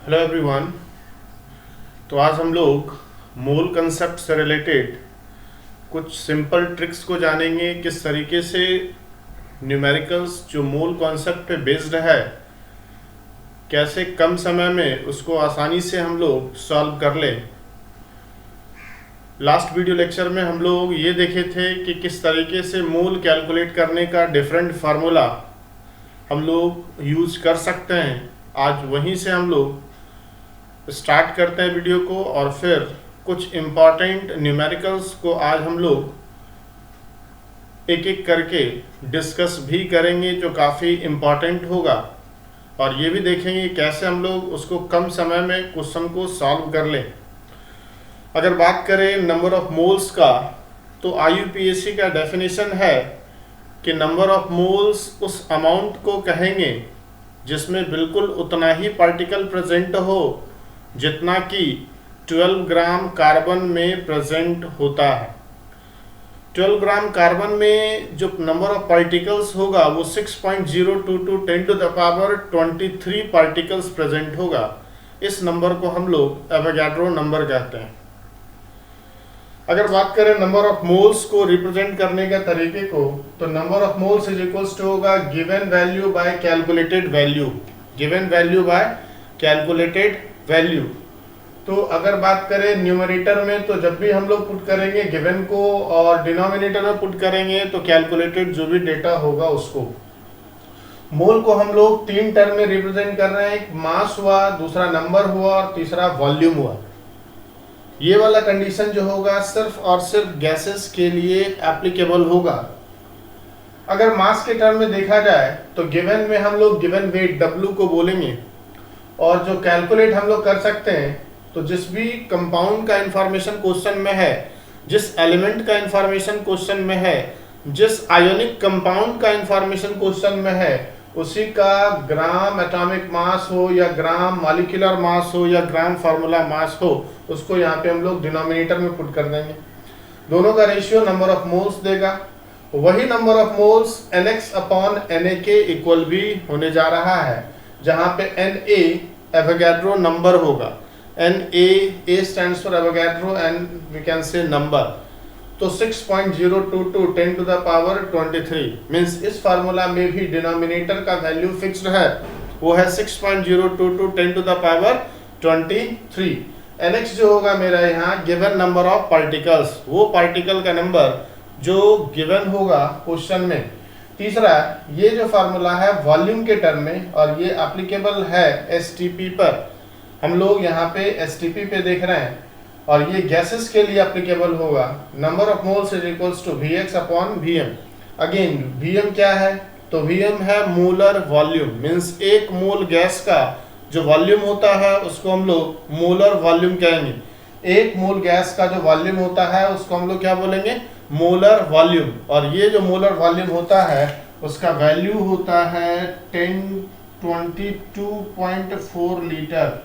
Hello everyone. तो आज हम लोग मोल कंसेप्ट से रिलेटेड कुछ सिंपल ट्रिक्स को जानेंगे, किस तरीके से न्यूमेरिकल्स जो मोल कॉन्सेप्ट पे बेस्ड है कैसे कम समय में उसको आसानी से हम लोग सॉल्व कर लें। लास्ट वीडियो लेक्चर में हम लोग ये देखे थे कि किस तरीके से मोल कैलकुलेट करने का डिफरेंट फार्मूला हम लोग यूज कर सकते हैं। आज वहीं से हम लोग स्टार्ट करते हैं वीडियो को और फिर कुछ इम्पॉर्टेंट न्यूमेरिकल्स को आज हम लोग एक एक करके डिस्कस भी करेंगे जो काफ़ी इम्पॉर्टेंट होगा, और ये भी देखेंगे कैसे हम लोग उसको कम समय में क्वेश्चन को सॉल्व कर लें। अगर बात करें नंबर ऑफ मोल्स का, तो IUPAC का डेफिनेशन है कि नंबर ऑफ मोल्स उस अमाउंट को कहेंगे जिसमें बिल्कुल उतना ही पार्टिकल प्रेजेंट हो जितना कि 12 ग्राम कार्बन में प्रेजेंट होता है। 12 ग्राम कार्बन में जो नंबर ऑफ पार्टिकल्स होगा वो 6.022 10 to the power 23 particles present होगा। इस नंबर को हम लोग एवोगाड्रो नंबर कहते हैं। अगर बात करें नंबर ऑफ मोल्स को रिप्रेजेंट करने के तरीके को, तो number of moles is equals to होगा given value by calculated value. Given value by calculated value. तो अगर बात करें न्यूमरेटर में, तो जब भी हम लोग पुट करेंगे गिवन को और डिनोमिनेटर में पुट करेंगे तो कैलकुलेटेड जो भी डेटा होगा उसको। मोल को हम लोग 3 टर्म में रिप्रेजेंट कर रहे हैं। एक मास हुआ, दूसरा नंबर हुआ और तीसरा वॉल्यूम हुआ। ये वाला कंडीशन जो होगा सिर्फ और सिर्फ गैसेस के लिए एप्लीकेबल होगा। अगर मास के टर्म में देखा जाए तो गिवन में हम लोग गिवन वेट W को बोलेंगे, और जो कैलकुलेट हम लोग कर सकते हैं तो जिस भी कंपाउंड का इंफॉर्मेशन क्वेश्चन में है, जिस एलिमेंट का इंफॉर्मेशन क्वेश्चन में है, जिस आयोनिक कंपाउंड का इंफॉर्मेशन क्वेश्चन में है, उसी का ग्राम एटॉमिक मास हो या ग्राम मॉलिक्यूलर मास हो या ग्राम फार्मूला मास हो, उसको यहाँ पे हम लोग डिनोमिनेटर में पुट कर देंगे। दोनों का रेशियो नंबर ऑफ मोल्स देगा। वही number of moles NX upon Na के इक्वल भी होने जा रहा है, जहाँ पे Na एवोगाड्रो नंबर होगा। A stands for Avogadro and we can say number। तो 6.022 10 टू द पावर 23 मीन्स इस फार्मूला में भी डिनोमिनेटर का वैल्यू फिक्स्ड है, वो है 6.022 10 टू द पावर 23। NX जो होगा मेरा यहाँ गिवन नंबर ऑफ पार्टिकल्स, वो पार्टिकल का नंबर जो गिवन होगा क्वेश्चन में। तीसरा, ये जो फार्मूला है वॉल्यूम के टर्म में, और ये एप्लीकेबल है STP पर। हम लोग यहाँ पे STP पे देख रहे हैं, और ये गैसेस के लिए एप्लीकेबल होगा। Number of moles is equals to Vx upon Vm। Again Vm क्या है, तो Vm है मोलर वॉल्यूम, मीन्स एक मोल गैस का जो वॉल्यूम होता है उसको हम लोग मोलर वॉल्यूम कहेंगे। एक मोल गैस का जो वॉल्यूम होता है उसको हम लोग क्या बोलेंगे, मोलर वॉल्यूम। और ये जो मोलर वॉल्यूम होता है उसका वैल्यू होता है 22.4 लीटर।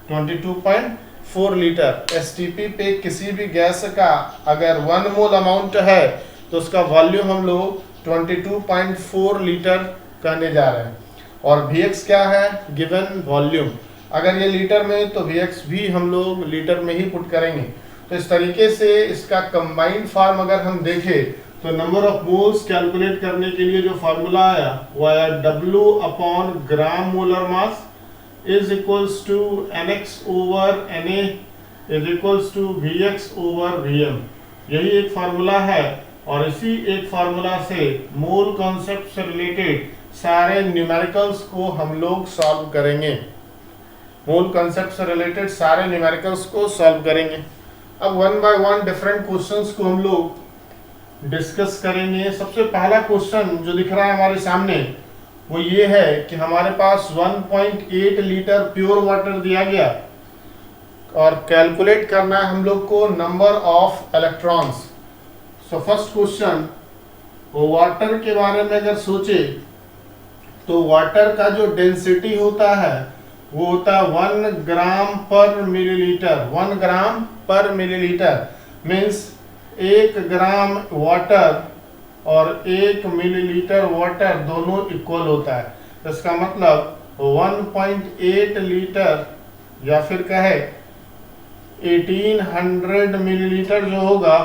22.4 लीटर। STP पे किसी भी गैस का अगर 1 मोल अमाउंट है तो उसका वॉल्यूम हम लोग 22.4 लीटर कहने जा रहे हैं। और Vx क्या है, गिवन वॉल्यूम। अगर ये लीटर में तो Vx भी हम लोग लीटर में ही पुट करेंगे। तो इस तरीके से इसका कंबाइंड फॉर्म अगर हम देखें तो नंबर ऑफ मोल्स कैलकुलेट करने के लिए जो फार्मूला आया वो आया W upon gram molar mass is equals to NX over Na is equals to Vx over Vm। यही एक फार्मूला है, और इसी एक फार्मूला से मोल कॉन्सेप्ट से रिलेटेड सारे न्यूमेरिकल्स को हम लोग सॉल्व करेंगे। मोल कॉन्सेप्ट से रिलेटेड सारे न्यूमेरिकल्स को सॉल्व करेंगे। अब one by one different questions को हम लोग डिस्कस करेंगे। सबसे पहला क्वेश्चन जो दिख रहा है हमारे सामने वो ये है कि हमारे पास 1.8 लीटर प्योर वाटर दिया गया, और कैलकुलेट करना है हम लोग को number of electrons. So first question, water के बारे में अगर सोचे तो वाटर का जो डेंसिटी होता है वो होता है 1 ग्राम पर मिलीलीटर। 1 ग्राम पर मिलीलीटर मीन्स 1 ग्राम वाटर और 1 मिलीलीटर वाटर दोनों इक्वल होता है। इसका मतलब 1.8 लीटर या फिर कहे 1800 मिलीलीटर जो होगा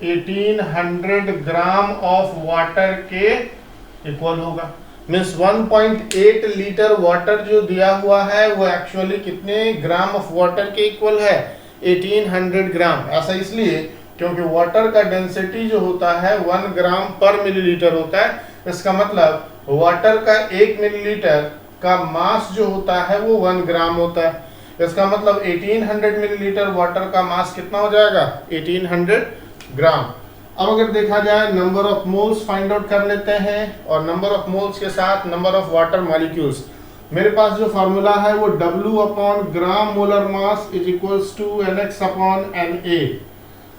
1800 ग्राम ऑफ वाटर के इक्वल होगा। मीन्स 1.8 लीटर वाटर जो दिया हुआ है वो एक्चुअली कितने ग्राम ऑफ वाटर के इक्वल है, 1800 ग्राम। ऐसा इसलिए क्योंकि वाटर का डेंसिटी जो होता है 1 ग्राम पर मिलीलीटर होता है। इसका मतलब वाटर का 1 मिलीलीटर का मास जो होता है वो 1 ग्राम होता है। इसका मतलब 1800 मिलीलीटर वाटर का मास कितना हो जाएगा, 1800 ग्राम। अब अगर देखा जाए number of moles find out कर लेते हैं और नंबर ऑफ मोल्स के साथ नंबर ऑफ वाटर मॉलिक्यूल्स। मेरे पास जो फार्मूला है वो W upon gram molar mass is equals to NX upon NA।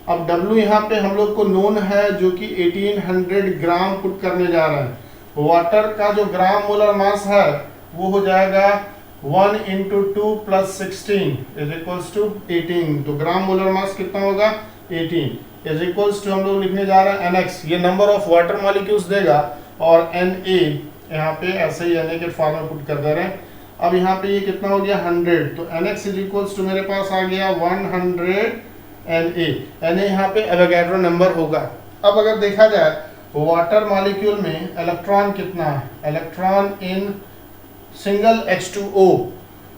अब W यहाँ पे हम लोग को नोन है जो कि 1800 ग्राम पुट करने जा रहे हैं। वाटर का जो ग्राम मोलर मास है वो हो जाएगा 1 into 2 plus 16 is equals to 18। तो ग्राम मोलर मास कितना होगा, 18 इज इक्वल्स टू हम लोग लिखने जा रहे हैं NX, ये नंबर ऑफ वाटर मॉलिक्यूल्स देगा, और NA यहाँ पे ऐसे ही NA के फॉर्म में पुट कर दे रहे हैं। अब यहाँ पे ये कितना हो गया 100, तो NX इज इक्वल्स टू मेरे पास आ गया 100 NA यहाँ पे एवोगैड्रो नंबर होगा। अब अगर देखा जाए वाटर मॉलिक्यूल में इलेक्ट्रॉन कितना है, इलेक्ट्रॉन इन सिंगल H2O,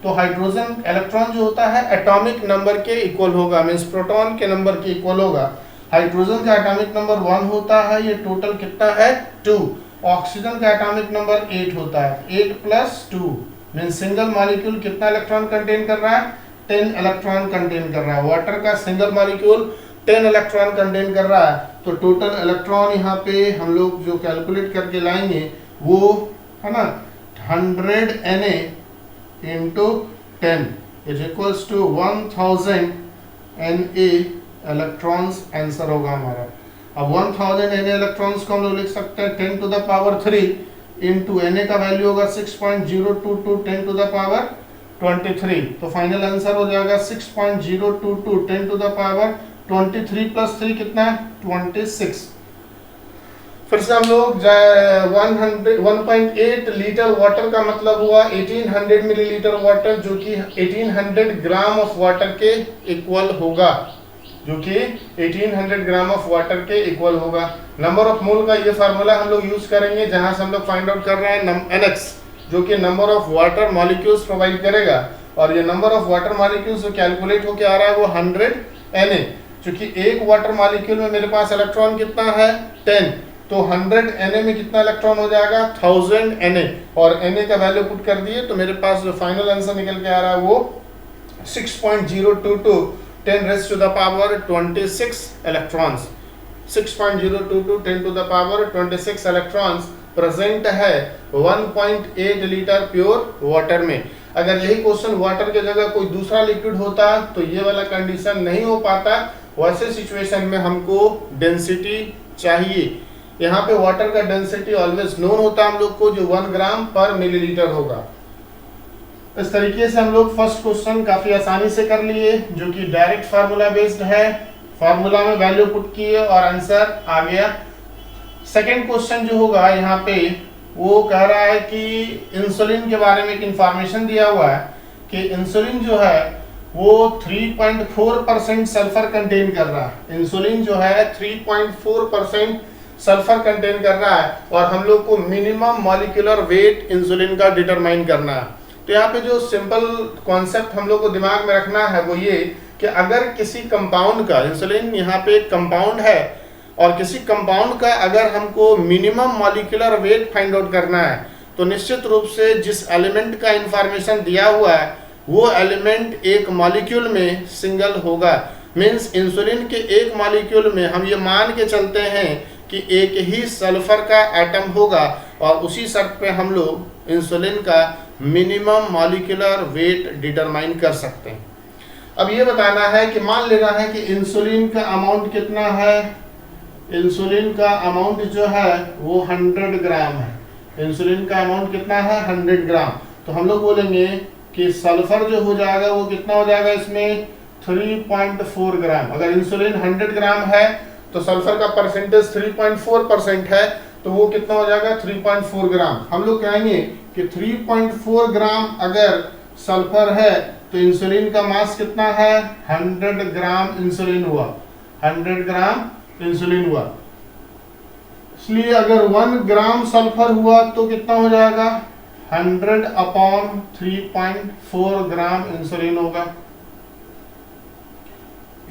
तो हाइड्रोजन इलेक्ट्रॉन जो होता है एटॉमिक नंबर के इक्वल होगा, मींस प्रोटॉन के नंबर के इक्वल होगा। हाइड्रोजन का एटॉमिक नंबर 1 होता है, ये टोटल कितना है 2। ऑक्सीजन का एटॉमिक नंबर 8 होता है, 8 प्लस 2 मींस सिंगल मॉलिक्यूल कितना इलेक्ट्रॉन कंटेन कर रहा है, 10 इलेक्ट्रॉन कंटेन कर रहा है। वाटर का सिंगल मॉलिक्यूल 10 इलेक्ट्रॉन कंटेन कर रहा है, तो टोटल इलेक्ट्रॉन यहाँ पे हम लोग जो कैलकुलेट करके लाएंगे वो है ना 100 Na into 10 is equals to 1000 Na electrons answer होगा हमारा। अब 1000 Na इलेक्ट्रॉन्स को हम लोग लिख सकते हैं 10 to the power 3 into Na का वैल्यू होगा 6.022 10 टू द पावर 23, तो फाइनल आंसर हो जाएगा 6.022 10 टू द पावर 23 प्लस 3 कितना है 26। फिर से हम लोग 1.8 लीटर वाटर का मतलब हुआ 1800 मिलीलीटर वाटर, जो कि 1800 ग्राम ऑफ वाटर के इक्वल होगा, जो कि 1800 ग्राम ऑफ वाटर के इक्वल होगा। नंबर ऑफ मोल का ये फार्मूला हम लोग यूज करेंगे जहां से हम लोग फाइंड आउट कर रहे हैं NX, जो कि number of water molecules provide करेगा, और ये नंबर ऑफ वाटर मॉलिक्यूल्स जो कैलकुलेट होके आ रहा है वो 100 Na। क्योंकि एक वाटर मॉलिक्यूल में मेरे पास इलेक्ट्रॉन कितना है 10, तो 100 Na में कितना इलेक्ट्रॉन हो जाएगा 1000 Na, और Na का वैल्यू पुट कर दिए तो मेरे पास जो फाइनल आंसर निकल के आ रहा है वो 6.022 10 raise to the power 26 electrons. 6.022 10 to the power 26 electrons present है 1.8 लीटर प्योर वाटर में। अगर यही क्वेश्चन वाटर के जगह कोई दूसरा लिक्विड होता तो ये वाला कंडीशन नहीं हो पाता। वैसे सिचुएशन में हमको डेंसिटी चाहिए। यहाँ पे वाटर का डेंसिटी ऑलवेज नोन होता है हम लोग को, जो 1 ग्राम पर मिलीलीटर होगा। इस तरीके से हम लोग फर्स्ट क्वेश्चन काफी आसानी से कर लिए, जो कि डायरेक्ट फार्मूला बेस्ड है। फार्मूला में वैल्यू पुट किए और आंसर आ गया। सेकेंड क्वेश्चन जो होगा यहाँ पे वो कह रहा है कि इंसुलिन के बारे में एक इंफॉर्मेशन दिया हुआ है कि इंसुलिन जो है वो 3.4% सल्फर कंटेन कर रहा है। इंसुलिन जो है 3.4% सल्फर कंटेन कर रहा है, और हम लोग को मिनिमम मॉलिक्यूलर वेट इंसुलिन का डिटरमाइन करना है। तो यहाँ पे जो सिंपल कॉन्सेप्ट हम लोग को दिमाग में रखना है वो ये कि अगर किसी कंपाउंड का, इंसुलिन यहाँ पे एक कंपाउंड है, और किसी कंपाउंड का अगर हमको minimum molecular weight find out करना है तो निश्चित रूप से जिस एलिमेंट का इंफॉर्मेशन दिया हुआ है वो एलिमेंट एक मॉलिक्यूल में सिंगल होगा। मीन्स इंसुलिन के एक मॉलिक्यूल में हम ये मान के चलते हैं कि एक ही सल्फर का एटम होगा, और उसी शर्त पे हम लोग इंसुलिन का मिनिमम मॉलिक्यूलर वेट डिटरमाइन कर सकते हैं। अब ये बताना है कि मान लेना है कि इंसुलिन का अमाउंट कितना है। इंसुलिन का अमाउंट जो है वो 100 ग्राम है। इंसुलिन का अमाउंट कितना है 100 ग्राम। तो हम लोग बोलेंगे कि सल्फर जो हो जाएगा वो कितना हो जाएगा इसमें 3.4 ग्राम। अगर इंसुलिन 100 ग्राम है तो सल्फर का परसेंटेज 3.4% है, तो वो कितना हो जाएगा 3.4 ग्राम। हम लोग कहेंगे कि 3.4 ग्राम अगर सल्फर है तो इंसुलिन का मास कितना है, 100 ग्राम इंसुलिन हुआ, 100 ग्राम इंसुलिन हुआ। इसलिए अगर 1 ग्राम सल्फर हुआ तो कितना हो जाएगा, 100/3.4 ग्राम इंसुलिन होगा।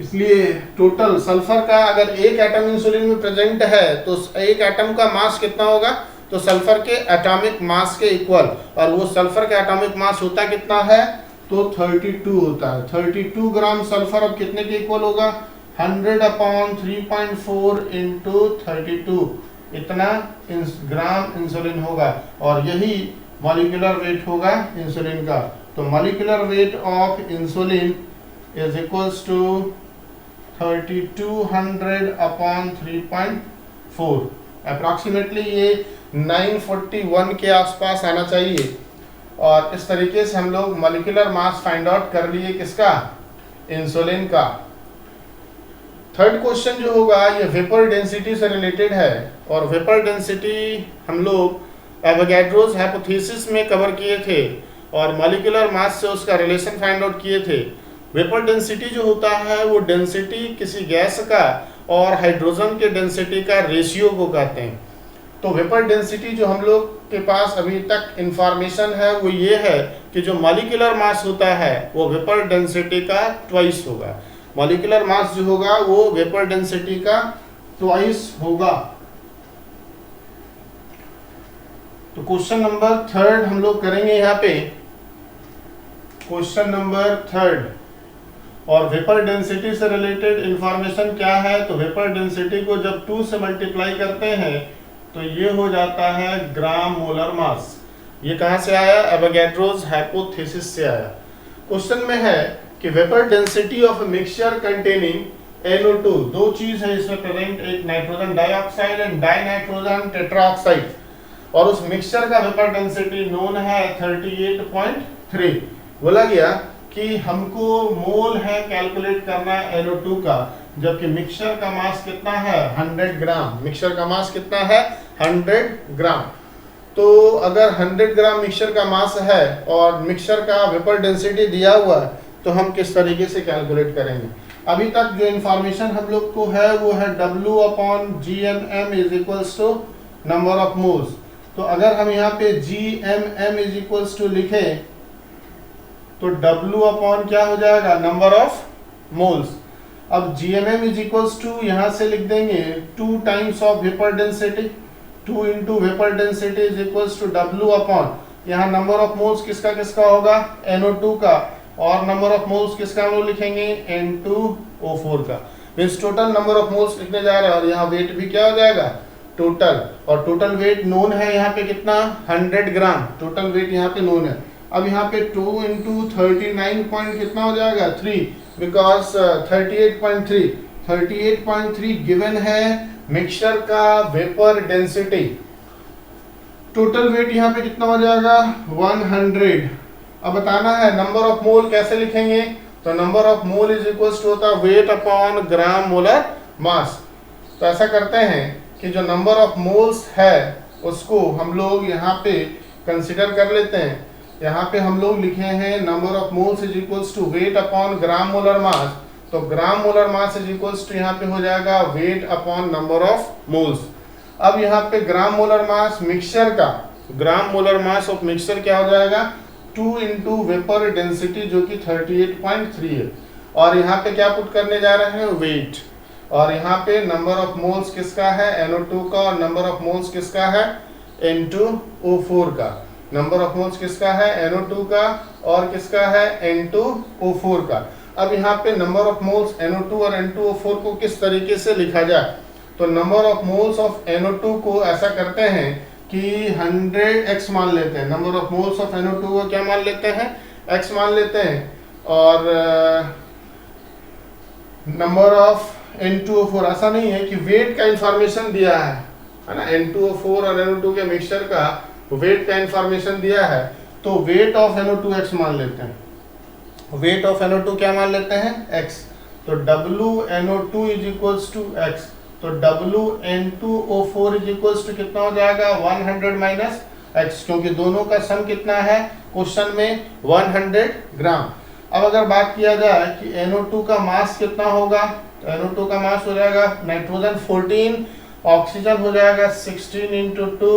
इसलिए टोटल सल्फर का अगर एक एटम इंसुलिन में प्रेजेंट है तो एक एटम का मास कितना होगा, तो सल्फर के एटॉमिक मास के इक्वल, और वो सल्फर का एटॉमिक मास होता कितना है, तो 32 होता है। 32 ग्राम सल्फर अब कितने के इक्वल होगा, 100/3.4 इंटू 32, इतना ग्राम इंसुलिन होगा, और यही मॉलिक्यूलर वेट होगा इंसुलिन का। तो molecular weight of insulin is equals to 3200/3.4, approximately ये 941 के आसपास आना चाहिए। और इस तरीके से हम लोग मॉलिक्यूलर मास फाइंड आउट कर लिए किसका, इंसुलिन का। थर्ड क्वेश्चन जो होगा ये वेपर डेंसिटी से रिलेटेड है, और वेपर डेंसिटी हम लोग एवोगैड्रोस हाइपोथेसिस में कवर किए थे और मॉलिक्यूलर मास से उसका रिलेशन फाइंड आउट किए थे। वेपर डेंसिटी जो होता है वो डेंसिटी किसी गैस का और हाइड्रोजन के डेंसिटी का रेशियो को कहते हैं। तो वेपर डेंसिटी जो हम लोग के पास अभी तक इंफॉर्मेशन है वो ये है कि जो मॉलिक्यूलर मास होता है वो वेपर डेंसिटी का ट्वाइस होगा। मॉलिक्यूलर मास जो होगा वो वेपर डेंसिटी का ट्वाइस होगा। तो क्वेश्चन नंबर थर्ड हम लोग करेंगे यहाँ पे, क्वेश्चन नंबर थर्ड। और वेपर डेंसिटी से रिलेटेड इंफॉर्मेशन क्या है, तो वेपर डेंसिटी को जब 2 से मल्टीप्लाई करते हैं तो ये हो जाता है ग्राम मोलर मास। ये कहाँ से आया, एवोगैड्रोस हाइपोथेसिस से आया। क्वेश्चन में है कि vapour density of mixture containing NO2, दो चीज है इसमें प्रेजेंट, एक nitrogen dioxide and dinitrogen tetroxide, और उस मिक्सचर का वेपर डेंसिटी नोन है 38.3। बोला गया कि हमको मोल है कैलकुलेट करना है NO2 का, जबकि मिक्सचर का मास कितना है, 100 ग्राम। मिक्सचर का मास कितना है, 100 ग्राम। तो अगर 100 ग्राम मिक्सचर का मास है और मिक्सचर का वेपर डेंसिटी दिया हुआ है तो हम किस तरीके से कैलकुलेट करेंगे। अभी तक जो इंफॉर्मेशन हम लोग को है वो है W/GMM is equals to number of moles. तो अगर हम यहाँ पे GMM इज इक्वल्स टू लिखें तो W/ क्या हो जाएगा, नंबर ऑफ मोल्स। अब GMM इज इक्वल्स टू यहाँ से लिख देंगे 2 times of vapour density, 2 into vapour density is equals to W/, यहाँ नंबर ऑफ मोल्स किसका किसका होगा, NO2 का, और नंबर ऑफ मोल्स किसका हम लोग लिखेंगे, N2O4 का। Means total number of moles लिखने जा रहे हैं, और यहाँ वेट भी क्या हो जाएगा, टोटल। और टोटल वेट नोन है यहाँ पे कितना, 100 ग्राम टोटल वेट यहाँ पे नोन है। अब यहाँ पे 2 इंटू 39 पॉइंट कितना हो जाएगा, 3, बिकॉज 38.3 गिवन है मिक्सचर का वेपर डेंसिटी। टोटल वेट यहाँ पे कितना हो जाएगा, 100। अब बताना है नंबर ऑफ मोल कैसे लिखेंगे, तो number of mole is equals to होता है weight upon gram molar mass. तो ऐसा करते हैं कि जो नंबर ऑफ मोल्स है उसको हम लोग यहाँ पे कंसिडर कर लेते हैं। यहाँ पे हम लोग लिखे हैं number of moles is equals to weight upon gram molar mass. तो gram molar mass is equals to यहाँ पे हो जाएगा weight upon number of moles. अब यहाँ पे ग्राम मोलर मास मिक्सचर का, gram molar mass of mixture क्या हो जाएगा, 2 इंटू वेपर डेंसिटी जो कि 38.3 है, और यहाँ पे क्या पुट करने जा रहे हैं, वेट। और यहाँ पे नंबर ऑफ मोल्स किसका है, NO2 का, और नंबर ऑफ मोल्स किसका है, N2O4 का। नंबर ऑफ मोल्स किसका है, NO2 का, और किसका है, N2O4 का। अब यहाँ पे नंबर ऑफ मोल्स NO2 और N2O4 को किस तरीके से लिखा जाए, तो number of moles of NO2 को ऐसा करते हैं कि 100x मान लेते हैं। Number of moles of NO2 को क्या मान लेते हैं, x मान लेते हैं, और नंबर ऑफ N2O4, ऐसा नहीं है कि वेट का इंफॉर्मेशन दिया है ना, N2O4 और NO2 के मिक्सचर का वेट का इंफॉर्मेशन दिया है, तो वेट ऑफ NO2 x मान लेते हैं। वेट ऑफ NO2 क्या मान लेते हैं, x। तो WNO2 is equals to x, तो WN2O4 इज इक्वल्स टू कितना हो जाएगा, 100 माइनस x, क्योंकि दोनों का सम कितना है क्वेश्चन में, 100 ग्राम। अब अगर बात किया जाए कि NO2 का मास कितना होगा, तो NO2 का मास हो जाएगा नाइट्रोजन 14, ऑक्सीजन हो जाएगा 16 इंटू 2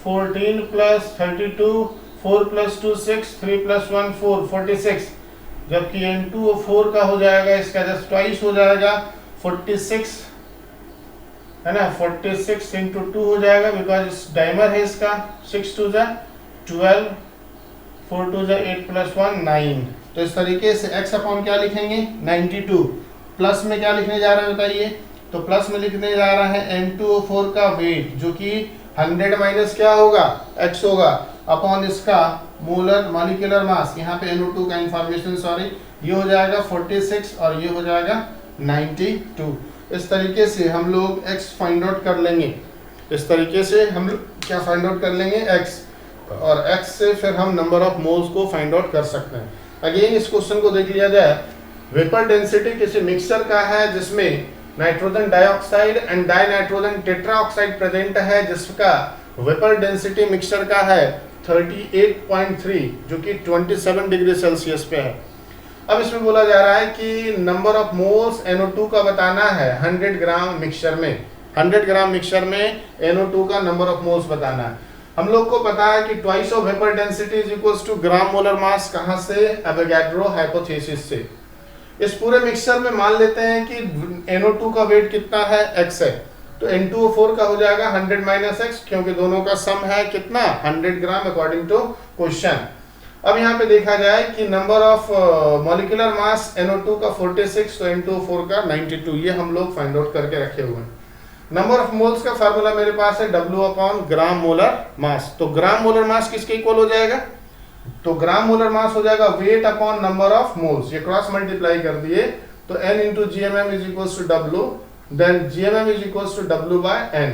14 प्लस 32, 4 प्लस 2 6, 3 प्लस 1 4 46, जबकि N2O4 का हो जाएगा इसका जस्ट ट्वाइस हो जाएगा 46, है ना, 46 इंटू 2 हो जाएगा बिकॉज इस डाइमर है इसका, 6 2 12, 4 2 8 प्लस 1 9। तो इस तरीके से x अपॉन क्या लिखेंगे 92, प्लस में क्या लिखने जा रहे हैं बताइए, तो प्लस में लिखने जा रहा है N2O4 का वेट जो कि 100 माइनस क्या होगा x होगा अपॉन इसका मोलर मॉलिक्यूलर मास, यहाँ पे NO2 का इंफॉर्मेशन सॉरी, ये हो जाएगा 46 और ये हो जाएगा 92। इस तरीके से हम लोग x फाइंड आउट कर लेंगे, इस तरीके से हम लोग क्या फाइंड आउट कर लेंगे x, और x से फिर हम नंबर ऑफ मोल्स को फाइंड आउट कर सकते हैं। अगेन इस क्वेश्चन को देख लिया जाए, वेपर डेंसिटी किसी मिक्सचर का है जिसमें nitrogen dioxide and die nitrogen tetroxide present है, जिसका वेपर डेंसिटी मिक्सचर का है 38.3 जो कि 27 डिग्री सेल्सियस पे है। अब इसमें बोला जा रहा है कि नंबर ऑफ मोल्स NO2 का बताना है 100 ग्राम मिक्सचर में, 100 ग्राम मिक्सचर में NO2 का नंबर ऑफ मोल्स बताना है। हम लोग को पता है कि twice of vapour density is equals to gram molar mass, कहां से, एवोगैड्रो हाइपोथेसिस से। इस पूरे मिक्सचर में मान लेते हैं कि NO2 का वेट कितना है x है, तो N2O4 का हो जाएगा 100 माइनस x, क्योंकि दोनों का सम है कितना 100 ग्राम अकॉर्डिंग टू क्वेश्चन। अब यहाँ पे देखा जाए कि number of molecular mass NO2 का 46, तो N2O4 का 92, ये हम लोग फाइंड आउट करके रखे हुए हैं। नंबर ऑफ मोल्स का फार्मूला मेरे पास है W upon gram molar mass, तो ग्राम मोलर मास किसके इक्वल हो जाएगा, तो ग्राम मोलर मास हो जाएगा weight upon number of moles, ये क्रॉस मल्टीप्लाई कर दिए तो N into GMM is equals to W, then GMM is equals to W by N।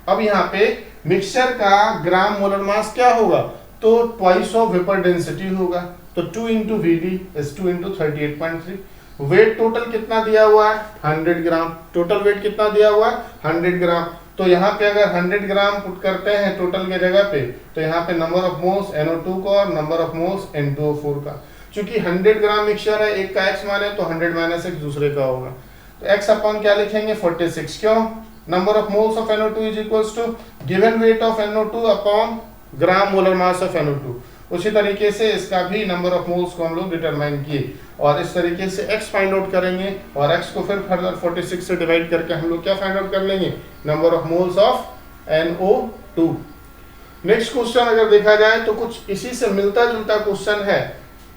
अब यहाँ पे मिक्सचर का ग्राम मोलर मास क्या होगा, तो ट्वाइस ऑफ वेपर डेंसिटी होगा, तो 2 into VD is 2 into 38.3। Wait total कितना दिया हुआ है 100 ग्राम, टोटल वेट कितना दिया हुआ है 100 ग्राम, तो यहाँ पे अगर 100 ग्राम पुट करते हैं टोटल के जगह पे, तो यहाँ पे नंबर ऑफ मोल्स NO2 का और नंबर ऑफ मोल्स N2O4 का, चूंकि 100 ग्राम मिक्सचर है, एक का x माने तो 100 माइनस x दूसरे का होगा, तो x अपॉन क्या लिखेंगे 46, क्यों, number of moles of NO2 is equals to given weight of NO2 upon gram molar mass of NO2। उसी तरीके से इसका भी नंबर ऑफ मोल्स को हम लोग डिटरमाइन किए, और इस तरीके से x फाइंड आउट करेंगे, और x को फिर फर्दर 46 से डिवाइड करके हम लोग क्या फाइंड आउट कर लेंगे, number of moles of NO2। Next question अगर देखा जाए तो कुछ इसी से मिलता जुलता क्वेश्चन है।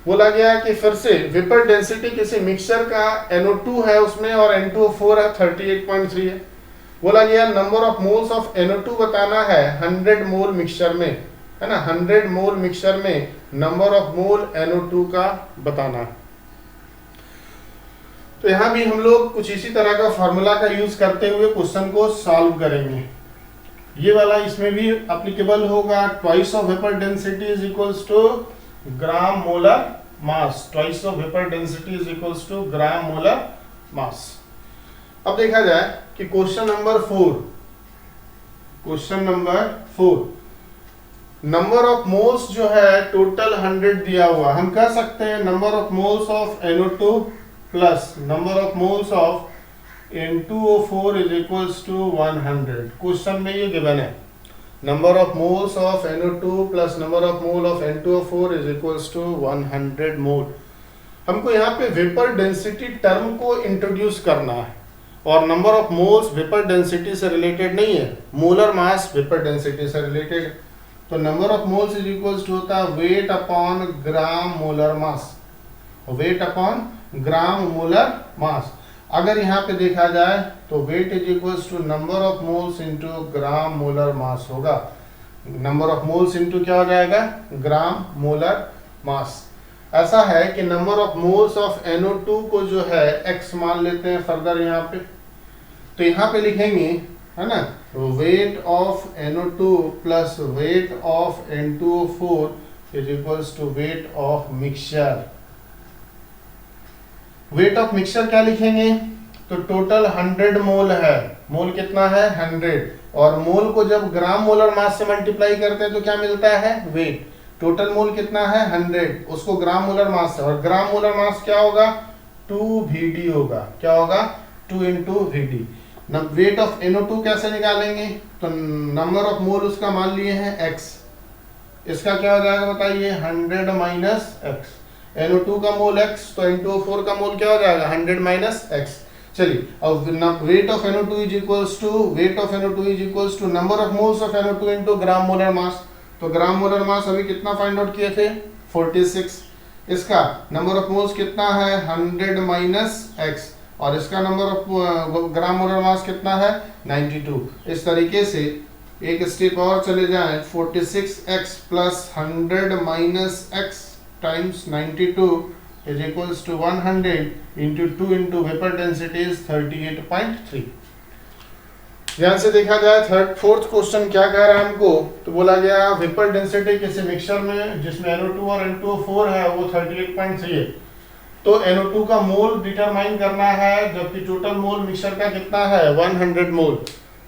बोला गया कि फिर से वेपर डेंसिटी किसी मिक्सचर का NO2 है उसमें और N2O4 है 38.3 है। बोला गया number of moles of NO2 बताना है 100 मोल मिक्सचर में, है ना, 100 मोल मिक्सचर में नंबर ऑफ मोल NO2 का बताना है। तो यहां भी हम लोग कुछ इसी तरह का फॉर्मूला का यूज करते हुए क्वेश्चन को सॉल्व करेंगे। ये वाला इसमें भी एप्लीकेबल होगा, twice of vapour density is equals to gram molar mass, twice of vapour density is equals to gram molar mass. अब देखा जाए कि question number 4, question number 4 number of moles जो है टोटल 100 दिया हुआ, हम कह सकते हैं number of moles of NO2 plus number of moles of N2O4 is equals to 100। Question में ये गिवन है number of moles of NO2 plus number of mole of N2O4 is equals to 100 mole. हमको यहाँ पे vapour density term को introduce करना है, और number of moles vapour density से रिलेटेड नहीं है, मोलर मास वेपर डेंसिटी से रिलेटेड। तो number of moles is equals to होता है weight upon gram molar mass, weight upon gram molar mass. अगर यहाँ पे देखा जाए तो weight is equals to number of moles into gram molar mass होगा। नंबर ऑफ मोल्स इनटू क्या हो जाएगा, ग्राम मोलर मास। ऐसा है कि number of moles of NO2 को जो है x मान लेते हैं फर्दर यहाँ पे, तो यहाँ पे लिखेंगे, है ना, weight of NO2 plus weight of N2O4 is equals to weight of mixture. Weight of mixture क्या लिखेंगे, तो टोटल 100 मोल है, मोल कितना है 100, और मोल को जब ग्राम मोलर मास से मल्टीप्लाई करते हैं तो क्या मिलता है वेट, टोटल मोल कितना है 100, उसको ग्राम मोलर मास है, और ग्राम मोलर मास क्या होगा 2 होगा, क्या होगा 2 into VD। Wait of NO2 कैसे निकालेंगे, तो नंबर ऑफ मोल उसका मान लिए हैं x, इसका क्या हो जाएगा बताइए 100 माइनस x, NO2 का मोल x, तो N2O4 का मोल क्या हो जाएगा 100 माइनस x। चलिए अब weight of NO2 is equals to number of moles of NO2 into gram molar mass, तो ग्राम मोलर मास अभी कितना फाइंड आउट किए थे 46, इसका नंबर ऑफ मोल्स कितना है 100 माइनस x, और इसका नंबर ऑफ ग्राम मोलर मास कितना है 92। इस तरीके से एक स्टेप और चले जाएं, 46x plus 100 minus x times 92 is equals to 100 into 2 into vapor density is 38.3। ध्यान से देखा जाए फोर्थ क्वेश्चन क्या कह रहा है हमको, तो बोला गया वेपर डेंसिटी किसी मिक्सचर में जिसमें NO2 और N2O4 है वो 38.3 है, तो NO2 का मोल डिटरमाइन करना है, जबकि टोटल मोल मिक्सचर का कितना है 100 मोल।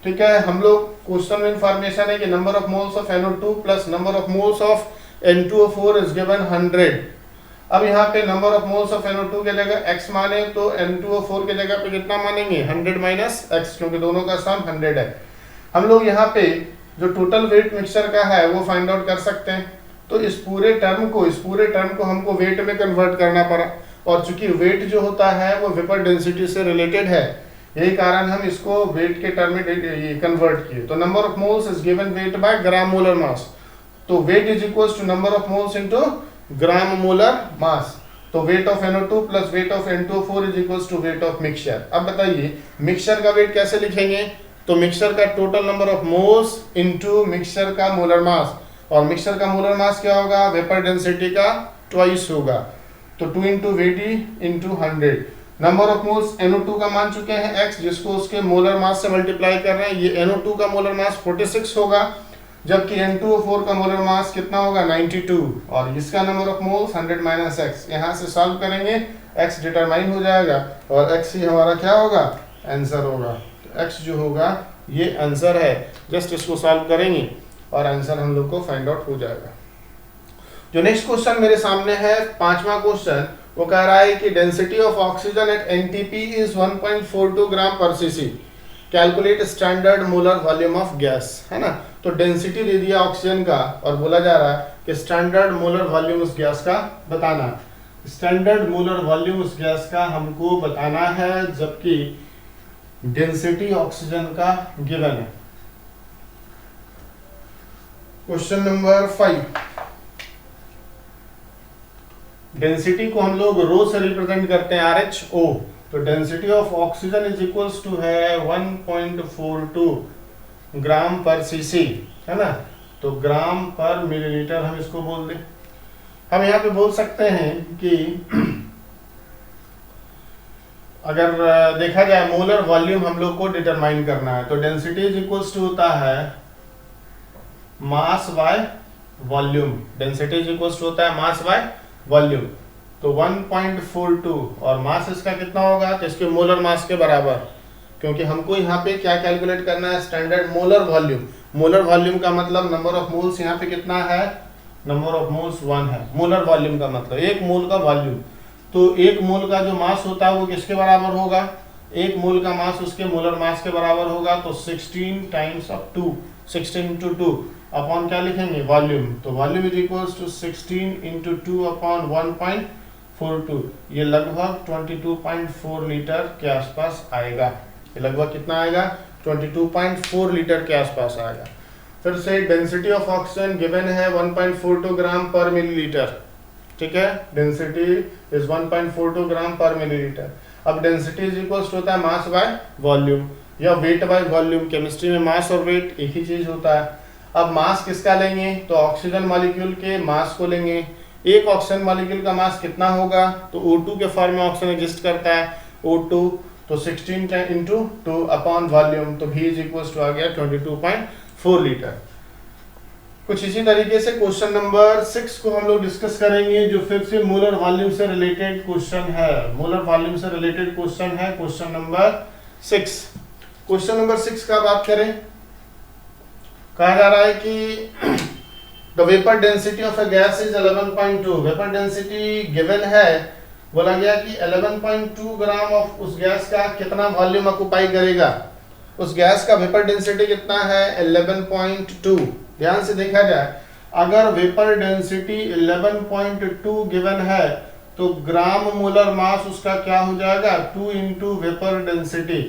ठीक है, हम लोग क्वेश्चन में इंफॉर्मेशन है कि number of moles of NO2 plus number of moles of N2O4 is given 100। अब यहाँ पे number of moles of NO2 के जगह x माने तो N2O4 के जगह पे कितना मानेंगे 100 माइनस x, क्योंकि दोनों का सम 100 है। हम लोग यहाँ पे जो टोटल वेट मिक्सचर का है वो फाइंड आउट कर सकते हैं, तो इस पूरे टर्म को हमको वेट में कन्वर्ट करना पड़ा, और चूंकि वेट जो होता है वो वेपर डेंसिटी से रिलेटेड है, यही कारण हम इसको वेट के टर्म में कन्वर्ट किए। तो number of moles is given weight by gram molar mass, तो weight is equals to number of moles into gram molar mass, तो weight of NO2 plus weight of N2O4 is equals to weight of mixture. अब बताइए mixture का wait कैसे लिखेंगे, तो mixture का total number of moles into mixture का molar mass, और मिक्सचर का मोलर मास क्या होगा वेपर डेंसिटी का ट्वाइस होगा, तो 2 into VD into 100। Number of moles NO2 का मान चुके हैं x, जिसको उसके मोलर मास से मल्टीप्लाई कर रहे हैं, ये NO2 का मोलर मास 46 होगा, जबकि N2O4 का मोलर मास कितना होगा 92, और इसका number of moles 100 minus x। यहाँ से सॉल्व करेंगे x डिटरमाइन हो जाएगा, और x ही हमारा क्या होगा आंसर होगा, तो x जो होगा ये आंसर है। जस्ट इसको सॉल्व करेंगे और आंसर हम लोग को फाइंड आउट हो जाएगा। जो नेक्स्ट क्वेश्चन मेरे सामने है, पांचवा क्वेश्चन, वो कह रहा है कि density of oxygen at NTP is 1.42 gram per cc, calculate standard molar volume of gas, है ना। तो डेंसिटी दे दिया ऑक्सीजन का, और बोला जा रहा है कि स्टैंडर्ड मोलर वॉल्यूम उस गैस का बताना। स्टैंडर्ड मोलर वॉल्यूम उस गैस का हमको बताना है, जबकि डेंसिटी ऑक्सीजन का गिवन है। क्वेश्चन नंबर 5, डेंसिटी को हम लोग रो से रिप्रेजेंट करते हैं RHO, तो density of oxygen is equals to है 1.42 ग्राम पर cc, है ना, तो ग्राम पर मिलीलीटर हम इसको बोल दें। हम यहाँ पे बोल सकते हैं कि अगर देखा जाए मोलर वॉल्यूम हम लोग को डिटरमाइन करना है, तो डेंसिटी इज इक्वल्स टू होता है mass by volume, density is equals to होता है मास बाय वॉल्यूम, तो 1.42 और मास इसका कितना होगा, तो इसके मोलर मास के बराबर, क्योंकि हमको यहाँ पे क्या कैलकुलेट करना है standard molar volume. Molar volume का मतलब नंबर ऑफ मोल्स यहाँ पे कितना है, नंबर ऑफ मोल्स 1 है। मोलर वॉल्यूम का मतलब एक मोल का वॉल्यूम, तो एक मोल का जो मास होता है वो किसके बराबर होगा, एक मोल का मास उसके मोलर मास के बराबर होगा, तो 16 टाइम्स ऑफ 2, 16 इंटू 2 अपॉन क्या लिखेंगे वॉल्यूम, तो volume is equals to 16 into 2 upon 1.42, ये लगभग 22.4 लीटर के आसपास आएगा। ये लगभग कितना आएगा 22.4 लीटर के आसपास आएगा। फिर से डेंसिटी ऑफ ऑक्सीजन गिवन है 1.42 ग्राम पर मिलीलीटर, ठीक है, डेंसिटी इज 1.42 ग्राम पर मिलीलीटर। अब डेंसिटी इज इक्वल्स टू होता है मास बाय वॉल्यूम या वेट बाय वॉल्यूम। केमिस्ट्री में मास और वेट एक ही चीज होता है। अब मास किसका लेंगे, तो ऑक्सीजन मॉलिक्यूल के मास को लेंगे। एक ऑक्सीजन मॉलिक्यूल का मास कितना होगा, तो O2 के फॉर्म में ऑक्सीजन एग्जिस्ट करता है O2, तो 16 इंटू 2 अपॉन वॉल्यूम, तो V इज इक्वल्स टू आ गया 22.4 लीटर। कुछ इसी तरीके से क्वेश्चन नंबर 6 को हम लोग डिस्कस करेंगे, जो फिर से मोलर वॉल्यूम से रिलेटेड क्वेश्चन है। मोलर वॉल्यूम से रिलेटेड क्वेश्चन है क्वेश्चन नंबर 6। क्वेश्चन नंबर 6 का बात करें, कहा जा रहा है कि the vapour density of a gas is 11.2। Vapour density given है, बोला गया कि 11.2 ग्राम ऑफ उस गैस का कितना वॉल्यूम ऑक्युपाई करेगा। उस गैस का वेपर डेंसिटी कितना है 11.2। ध्यान से देखा जाए, अगर वेपर डेंसिटी 11.2 गिवन है तो ग्राम मोलर मास उसका क्या हो जाएगा 2 इंटू वेपर डेंसिटी।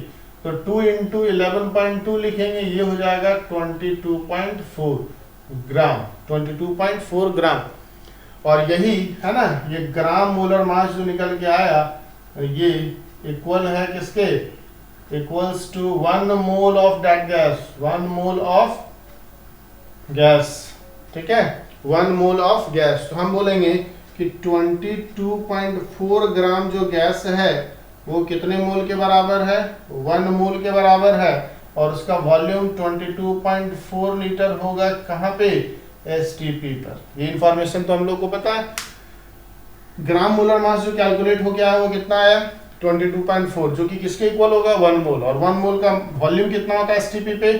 तो 2 इंटू 11.2 लिखेंगे, ये हो जाएगा 22.4 ग्राम, 22.4 ग्राम। और यही है ना, ये ग्राम मोलर मास जो निकल के आया ये इक्वल है किसके, equals to 1 mole of that gas, 1 mole of gas. ठीक है, 1 मोल ऑफ गैस। तो हम बोलेंगे कि 22.4 ग्राम जो गैस है वो कितने मोल के बराबर है, 1 मोल के बराबर है। और उसका वॉल्यूम 22.4 लीटर होगा कहाँ पे, एसटीपी पर। ये इंफॉर्मेशन तो हम लोग को पता है। ग्राम मोलर मास जो कैलकुलेट हो गया है वो कितना आया 22.4, जो कि किसके इक्वल होगा 1 मोल। और 1 मोल का वॉल्यूम कितना होता है एसटीपी पे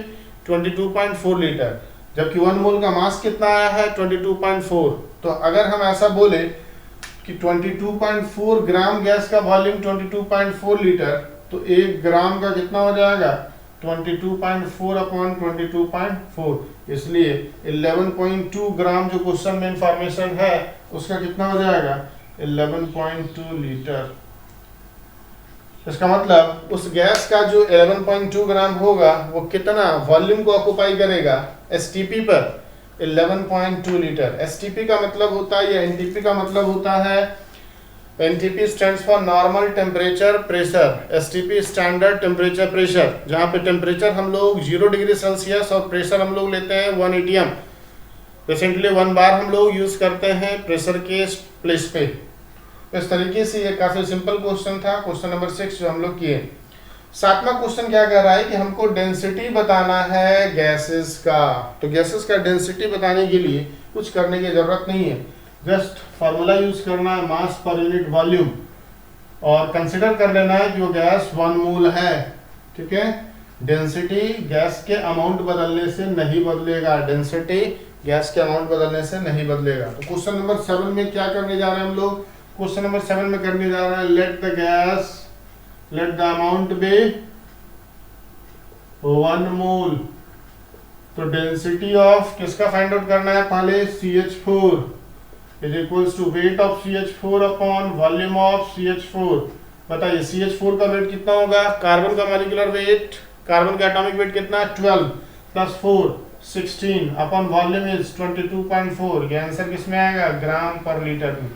22.4 लीटर, जबकि 1 मोल का मास कितना आया है 22.4। तो अगर हम ऐसा बोले कि 22.4 ग्राम गैस का वॉल्यूम 22.4 लीटर, तो 1 ग्राम का कितना हो जाएगा 22.4 अपॉन 22.4। इसलिए 11.2 ग्राम जो क्वेश्चन में इंफॉर्मेशन है उसका कितना हो जाएगा 11.2 लीटर। इसका मतलब उस गैस का जो 11.2 ग्राम होगा वो कितना वॉल्यूम को ऑक्युपाई करेगा एसटीपी पर 11.2 लीटर। एसटीपी का मतलब होता है, या एनटीपी का मतलब होता है, NTP stands for normal temperature pressure, STP standard temperature pressure, जहां पे टेम्परेचर हम लोग 0 डिग्री सेल्सियस और प्रेशर हम लोग लेते हैं 1 atm। रिसेंटली 1 बार हम लोग यूज करते हैं प्रेशर के प्लेस पे। इस तरीके से ये काफी सिंपल क्वेश्चन था, क्वेश्चन नंबर 6 जो हम लोग किए। 7वां क्वेश्चन क्या कह रहा है कि हमको डेंसिटी बताना है गैसेस का। तो गैसेस का डेंसिटी बताने के लिए कुछ करने की जरूरत नहीं है, जस्ट फार्मूला यूज करना है मास पर यूनिट वॉल्यूम, और कंसिडर कर लेना है कि वो गैस 1 मोल है। ठीक है, डेंसिटी गैस के अमाउंट बदलने से नहीं बदलेगा, डेंसिटी गैस के अमाउंट बदलने से नहीं बदलेगा। तो क्वेश्चन नंबर 7 में क्या करने जा रहे हैं हम लोग, क्वेश्चन नंबर 7 में करने जा रहे हैं let the amount be 1 mole. तो डेंसिटी ऑफ किसका फाइंड आउट करना है, पहले CH4 is equals to weight of CH4 upon volume of CH4। बताइए CH4 का वेट कितना होगा, कार्बन का मॉलिक्यूलर वेट, कार्बन का एटॉमिक वेट कितना 12 प्लस 4 16 अपॉन वॉल्यूम इज 22.4। ये आंसर किसमें आएगा ग्राम पर लीटर में।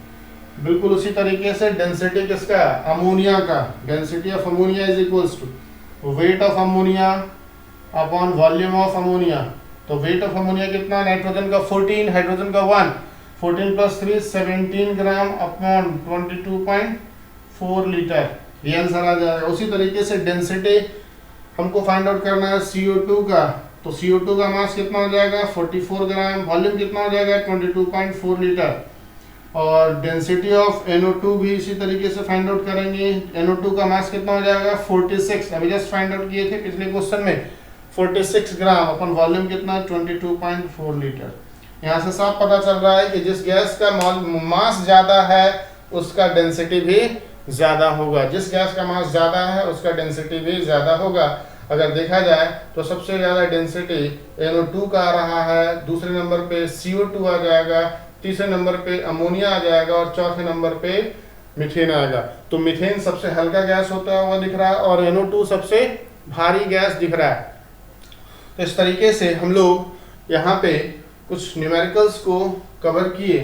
बिल्कुल उसी तरीके से डेंसिटी किसका, अमोनिया का, density of ammonia is equals to weight of ammonia upon volume of ammonia. तो वेट ऑफ अमोनिया कितना, नाइट्रोजन का 14, हाइड्रोजन का 1, 14 प्लस 3 17 ग्राम अपॉन 22.4 लीटर। ये आंसर आ जाएगा। उसी तरीके से डेंसिटी हमको फाइंड आउट करना है CO2 का। तो CO2 का मास कितना हो जाएगा 44 ग्राम, वॉल्यूम कितना हो जाएगा 22.4 लीटर। और डेंसिटी ऑफ NO2 भी इसी तरीके से फाइंड आउट करेंगे। NO2 का मास कितना हो जाएगा 46, अभी जस्ट फाइंड आउट किए थे पिछले क्वेश्चन में, 46 ग्राम अपन वॉल्यूम कितना 22.4 लीटर। यहाँ से साफ पता चल रहा है कि जिस गैस का मास ज्यादा है उसका डेंसिटी भी ज्यादा होगा, जिस गैस का मास ज्यादा है उसका डेंसिटी भी ज्यादा होगा। अगर देखा जाए तो सबसे ज्यादा डेंसिटी NO2 का आ रहा है, दूसरे नंबर पे CO2 आ जाएगा, तीसरे नंबर पे अमोनिया आ जाएगा और चौथे नंबर पे मीथेन आएगा। तो मीथेन सबसे हल्का गैस होता हुआ दिख रहा है और NO2 सबसे भारी गैस दिख रहा है। तो इस तरीके से हम लोग यहाँ पे कुछ न्यूमेरिकल्स को कवर किए।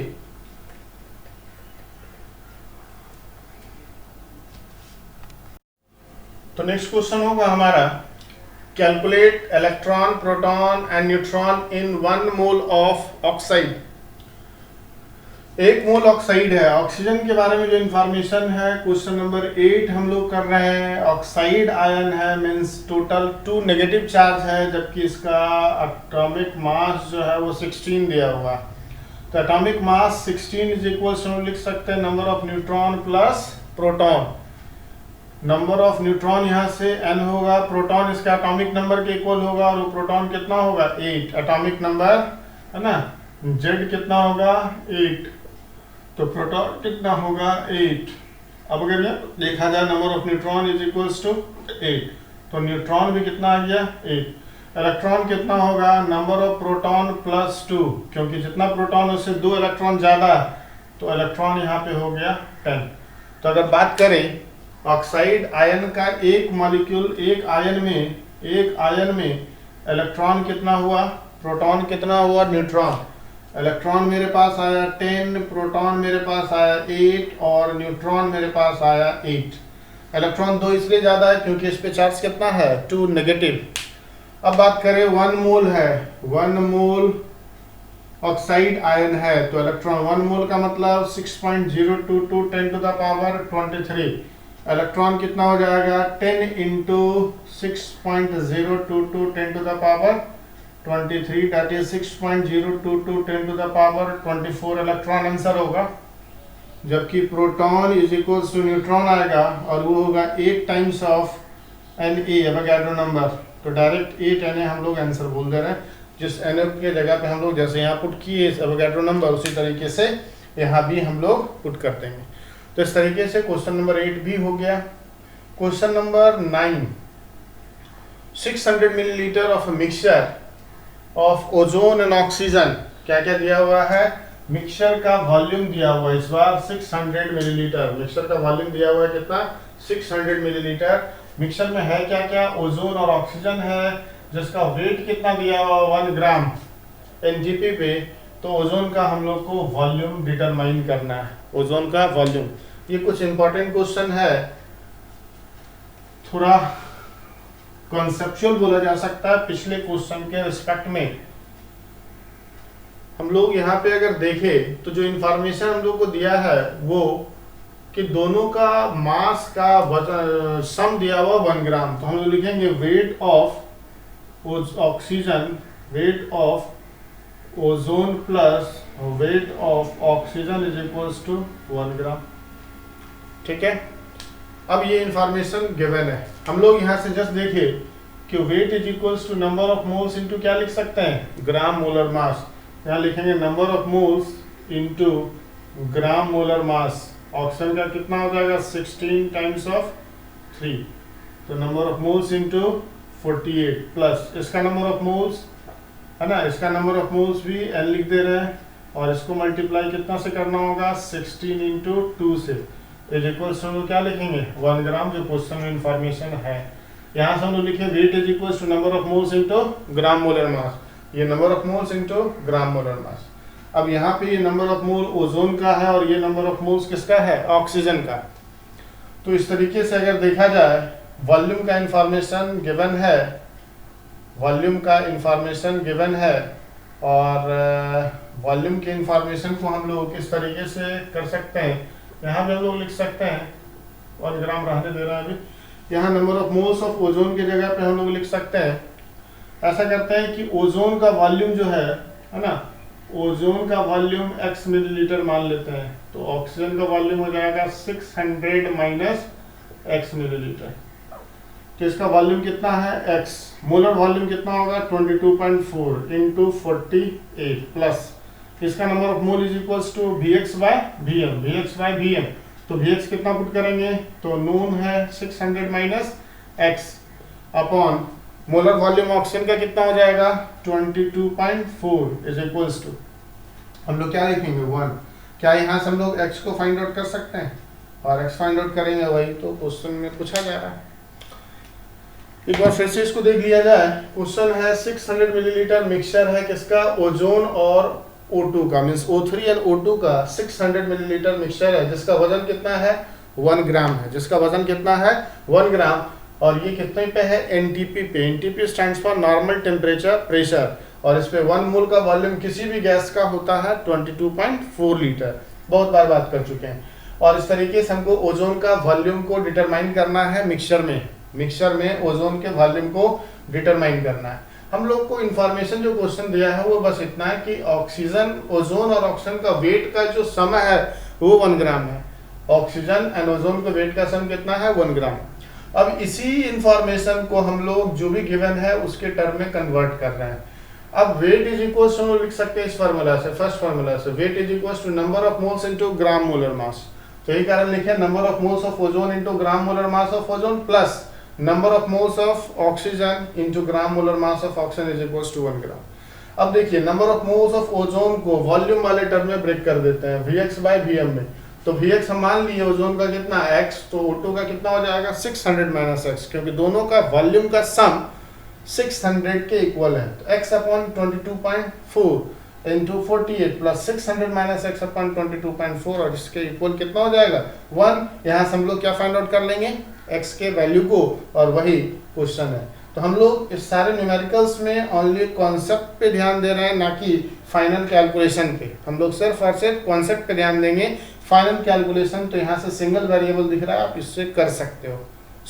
तो नेक्स्ट क्वेश्चन होगा हमारा, calculate electron proton and neutron in 1 mole of oxide. 1 mole oxide है, ऑक्सीजन के बारे में जो इंफॉर्मेशन है क्वेश्चन नंबर 8 हम लोग कर रहे हैं। ऑक्साइड आयन है, मींस टोटल 2 नेगेटिव चार्ज है, जबकि इसका एटॉमिक मास जो है वो 16 दिया हुआ। तो atomic mass 16 is equal to लिख सकते हैं number of neutron plus proton. Number of neutron यहाँ से n होगा, प्रोटॉन इसका एटॉमिक नंबर के इक्वल होगा, और वो प्रोटॉन कितना होगा 8 एटॉमिक नंबर है ना, Z कितना होगा 8, तो प्रोटॉन कितना होगा 8। अब अगर ये देखा जाए number of neutron is equals to 8, तो न्यूट्रॉन भी कितना आ गया 8। इलेक्ट्रॉन कितना होगा नंबर ऑफ प्रोटॉन प्लस 2, क्योंकि जितना प्रोटॉन उससे 2 इलेक्ट्रॉन ज़्यादा है, तो इलेक्ट्रॉन यहाँ पे हो गया 10। तो अगर बात करें ऑक्साइड आयन का एक मॉलिक्यूल, एक आयन में इलेक्ट्रॉन कितना हुआ, प्रोटॉन कितना हुआ, न्यूट्रॉन। इलेक्ट्रॉन मेरे पास आया 10, प्रोटॉन मेरे पास आया 8 और न्यूट्रॉन मेरे पास आया 8। इलेक्ट्रॉन 2 इसलिए ज़्यादा है क्योंकि इस पे चार्ज कितना है 2 नेगेटिव। अब बात करें 1 मोल है, 1 मोल ऑक्साइड आयन है, तो इलेक्ट्रॉन 1 मोल का मतलब 6.022 10 टू द पावर 23। इलेक्ट्रॉन कितना हो जाएगा 10 into 6.022 10 to the power 23, that is 6.022 10 to the power 24 electron answer होगा। जबकि proton is equals to neutron आएगा और वो होगा 8 times of Na Avogadro number, तो डायरेक्ट 8 Na हम लोग आंसर बोल दे रहे हैं। जिस Na के जगह पे हम लोग जैसे यहाँ पुट किए एवोगाड्रो नंबर, उसी तरीके से यहाँ भी हम लोग पुट कर देंगे। तो इस तरीके से क्वेश्चन नंबर 8 भी हो गया। Question number 9, 600 millilitre of mixture of ozone and oxygen, क्या क्या दिया हुआ है, मिक्सचर का वॉल्यूम दिया हुआ है इस बार 600 मिलीलीटर। मिक्सचर का वॉल्यूम दिया हुआ है कितना 600 मिलीलीटर। मिक्सचर में है क्या क्या, ओजोन और ऑक्सीजन है, जिसका वेट कितना दिया हुआ 1 ग्राम एनजीपी पे। तो ओजोन का हम लोग को वॉल्यूम डिटरमाइन करना है, ओजोन का वॉल्यूम। ये कुछ इंपॉर्टेंट क्वेश्चन है, थोड़ा कॉन्सेप्चुअल बोला जा सकता है पिछले क्वेश्चन के रिस्पेक्ट में। हम लोग यहाँ पे अगर देखें तो जो इंफॉर्मेशन हम लोग को दिया है वो कि दोनों का मास का सम दिया हुआ 1 ग्राम, तो हम लोग लिखेंगे weight of oxygen, weight of ozone plus weight of oxygen is equals to 1 gram. ठीक है, अब ये इंफॉर्मेशन गिवन है। हम लोग यहाँ से जस्ट देखिए कि weight is equals to number of moles into क्या लिख सकते हैं, ग्राम मोलर मास। यहाँ लिखेंगे number of moles into gram molar mass. Oxygen का कितना हो जाएगा 16 टाइम्स ऑफ 3, तो number of moles into 48 plus इसका नंबर ऑफ मोल्स है ना, इसका नंबर ऑफ मोल्स भी n लिख दे रहे हैं और इसको मल्टीप्लाई कितना से करना होगा 16 इंटू 2 से, इज इक्वल्स टू क्या लिखेंगे 1 ग्राम, जो क्वेश्चन में इंफॉर्मेशन है। यहाँ से हम लोग लिखे weight is equals to number of moles into gram molar mass, ये number of moles into gram molar mass. अब यहाँ पे ये नंबर ऑफ मोल ओजोन का है और ये नंबर ऑफ मोल्स किसका है, ऑक्सीजन का। तो इस तरीके से अगर देखा जाए वॉल्यूम का इंफॉर्मेशन गिवन है, वॉल्यूम का इंफॉर्मेशन गिवन है और वॉल्यूम के इंफॉर्मेशन को हम लोग किस तरीके से कर सकते हैं, यहाँ पे हम लोग लिख सकते हैं 1 ग्राम रहने दे रहा है अभी, यहाँ number of moles of ozone की जगह पे हम लोग लिख सकते हैं, ऐसा करते हैं कि ओजोन का वॉल्यूम जो है ना, ओजोन का वॉल्यूम x मिलीलीटर मान लेते हैं, तो ऑक्सीजन का वॉल्यूम हो जाएगा 600 माइनस x मिलीलीटर। तो इसका वॉल्यूम कितना है x, मोलर वॉल्यूम कितना होगा 22.4 इंटू 48 प्लस इसका number of mole is equals to Vx by Vm, Vx by Vm। तो Vx कितना पुट करेंगे, तो नोन है 600 minus x upon molar volume oxygen का कितना हो जाएगा 22.4 इज इक्वल्स टू, हम लोग क्या लिखेंगे 1। क्या यहाँ से हम लोग x को फाइंड आउट कर सकते हैं, और x फाइंड आउट करेंगे, वही तो क्वेश्चन में पूछा जा रहा है। एक बार फिर से इसको देख लिया जाए। क्वेश्चन है 600 मिलीलीटर मिक्सचर है किसका, ओजोन और O2 का, मीन्स O3 एंड O2 का 600 मिलीलीटर मिक्सचर है जिसका वजन कितना है 1 ग्राम है, जिसका वजन कितना है 1 ग्राम, और ये कितने पे है एनटीपी पे। NTP stands for normal temperature pressure, और इस पे 1 मोल का वॉल्यूम किसी भी गैस का होता है 22.4 लीटर, बहुत बार बात कर चुके हैं। और इस तरीके से हमको ओजोन का वॉल्यूम को डिटरमाइन करना है मिक्सचर में ओजोन के वॉल्यूम को डिटरमाइन करना है। हम लोग को इन्फॉर्मेशन जो क्वेश्चन दिया है वो बस इतना है कि ऑक्सीजन, ओजोन और ऑक्सीजन का वेट का जो सम है वो 1 ग्राम है, ऑक्सीजन एंड ओजोन का वेट का सम कितना है 1 ग्राम। अब इसी इंफॉर्मेशन को हम लोग जो भी गिवन है उसके टर्म में कन्वर्ट कर रहे हैं। अब वेट इज इक्वल टू हम लोग लिख सकते हैं इस फार्मूला से, फर्स्ट फार्मूला से, weight is equal to number of moles into gram molar mass. तो यही कारण लिखे number of moles of ozone into gram molar mass of ozone plus number of moles of oxygen into gram molar mass of oxygen is equal to 1 gram. अब देखिए number of moles of ozone को volume वाले term में break कर देते हैं Vx/Vm में। तो Vx हम मान लिए ओजोन का कितना x, तो O2 का कितना हो जाएगा 600 - x, क्योंकि दोनों का वॉल्यूम का सम 600 के इक्वल है। तो x upon 22.4 into 48 plus 600 - x upon 22.4 और इसके इक्वल कितना हो जाएगा 1। यहाँ से हम लोग क्या फाइंड आउट कर लेंगे x के वैल्यू को, और वही क्वेश्चन है। तो हम लोग इस सारे न्यूमेरिकल्स में ओनली कॉन्सेप्ट पे ध्यान दे रहे हैं, ना कि फाइनल कैलकुलेशन पे। हम लोग सिर्फ और सिर्फ कॉन्सेप्ट पे ध्यान देंगे। फाइनल कैलकुलेशन तो यहाँ से सिंगल वेरिएबल दिख रहा है, आप इससे कर सकते हो